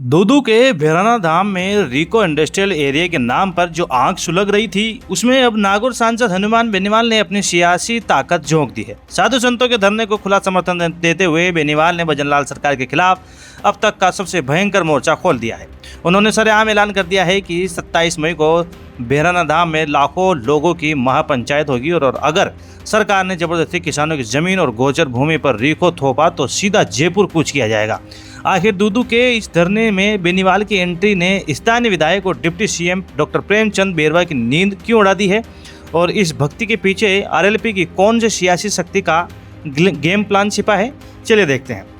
दूदू के भैराना धाम में रिको industrial area के नाम पर जो आंख सुलग रही थी, उसमें अब नागौर सांसद हनुमान बेनीवाल ने अपनी सियासी ताकत झोंक दी है। साधु संतों के धरने को खुला समर्थन देते हुए बेनीवाल ने भजनलाल सरकार के खिलाफ अब तक का सबसे भयंकर मोर्चा खोल दिया है। उन्होंने सरेआम ऐलान कर दिया है कि 27 मई को भैराना धाम में लाखों लोगों की महापंचायत होगी और अगर सरकार ने जबरदस्ती किसानों की जमीन और गोचर भूमि पर रिको थोपा तो सीधा जयपुर कूच किया जाएगा। आखिर दूदू के इस धरने में बेनीवाल की एंट्री ने स्थानीय विधायक और डिप्टी सीएम डॉक्टर प्रेमचंद बेरवा की नींद क्यों उड़ा दी है और इस भक्ति के पीछे आरएलपी की कौन से सियासी शक्ति का गेम प्लान छिपा है, चलिए देखते हैं।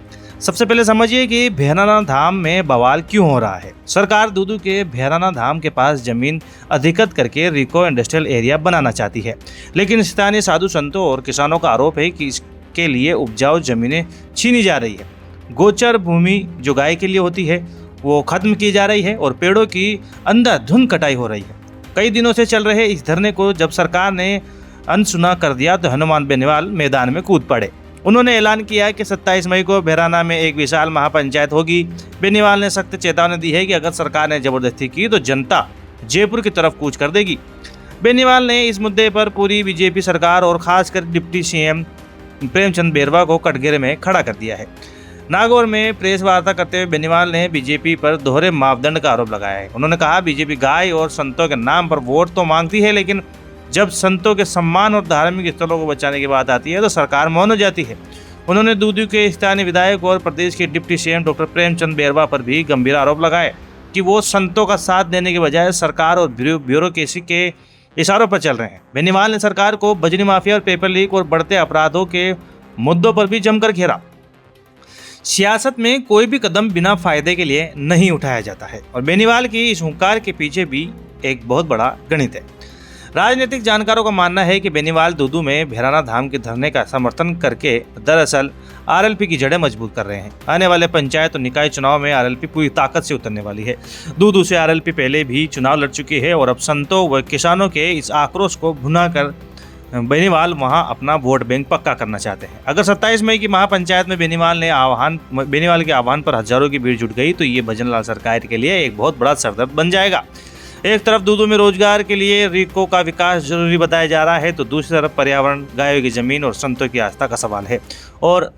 सबसे पहले समझिए कि भैराना धाम में बवाल क्यों हो रहा है। सरकार दूदू के भैराना धाम के पास जमीन अधिकृत करके रिको इंडस्ट्रियल एरिया बनाना चाहती है, लेकिन स्थानीय साधु संतों और किसानों का आरोप है कि इसके लिए उपजाऊ जमीनें छीनी जा रही है। गोचर भूमि जो गाय के लिए होती है वो खत्म की जा रही है और पेड़ों की अंधाधुंध कटाई हो रही है। कई दिनों से चल रहे इस धरने को जब सरकार ने अनसुना कर दिया तो हनुमान बेनीवाल मैदान में कूद पड़े। उन्होंने ऐलान किया कि 27 मई को भैराना में एक विशाल महापंचायत होगी। बेनीवाल ने सख्त चेतावनी दी है कि अगर सरकार ने जबरदस्ती की तो जनता जयपुर की तरफ कूच कर देगी। बेनीवाल ने इस मुद्दे पर पूरी बीजेपी सरकार और खासकर डिप्टी सीएम प्रेमचंद बेरवा को कटघरे में खड़ा कर दिया है। नागौर में प्रेस वार्ता करते हुए बेनीवाल ने बीजेपी पर दोहरे मापदंड का आरोप लगाया है। उन्होंने कहा, बीजेपी गाय और संतों के नाम पर वोट तो मांगती है, लेकिन जब संतों के सम्मान और धार्मिक स्थलों को बचाने की बात आती है तो सरकार मौन हो जाती है। उन्होंने दूदू के स्थानीय विधायक और प्रदेश के डिप्टी सीएम डॉक्टर प्रेमचंद बेरवा पर भी गंभीर आरोप लगाए कि वो संतों का साथ देने के बजाय सरकार और ब्यूरोक्रेसी के इशारों पर चल रहे हैं। बेनीवाल ने सरकार को बजरी माफिया और पेपर लीक और बढ़ते अपराधों के मुद्दों पर भी जमकर घेरा। सियासत में कोई भी कदम बिना फायदे के लिए नहीं उठाया जाता है और बेनीवाल की इस हुंकार के पीछे भी एक बहुत बड़ा गणित है। राजनीतिक जानकारों का मानना है कि बेनीवाल दूदू में भैराना धाम के धरने का समर्थन करके दरअसल आरएलपी की जड़ें मजबूत कर रहे हैं। आने वाले पंचायत और निकाय चुनाव में आरएलपी पूरी ताकत से उतरने वाली है। दूदू से आरएलपी पहले भी चुनाव लड़ चुकी है और अब संतों व किसानों के इस आक्रोश को भुना कर बेनीवाल वहां अपना वोट बैंक पक्का करना चाहते हैं। अगर 27 मई की महापंचायत में बेनीवाल के आह्वान पर हजारों की भीड़ जुट गई तो ये भजनलाल सरकार के लिए एक बहुत बड़ा सरदर्द बन जाएगा। एक तरफ दूदू में रोजगार के लिए रिको का विकास जरूरी बताया जा रहा है तो दूसरी तरफ पर्यावरण, गायों की जमीन और संतों की आस्था का सवाल है और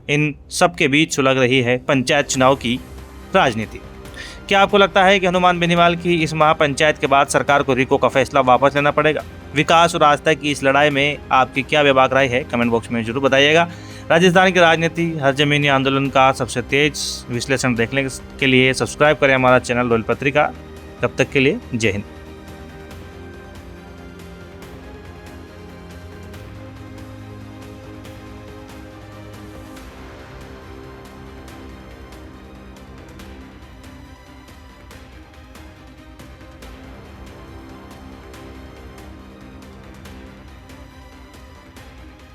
इन सब के बीच सुलग रही है पंचायत चुनाव की राजनीति। क्या आपको लगता है कि हनुमान बेनीवाल की इस महापंचायत के बाद सरकार को रिको का फैसला वापस लेना पड़ेगा? विकास और आस्था की इस लड़ाई में आपकी क्या व्यापक राय है, कमेंट बॉक्स में जरूर बताइएगा। राजस्थान की राजनीति, हर जमीनी आंदोलन का सबसे तेज विश्लेषण देखने के लिए सब्सक्राइब करें हमारा चैनल रोयल पत्रिका। तब तक के लिए जय हिंद।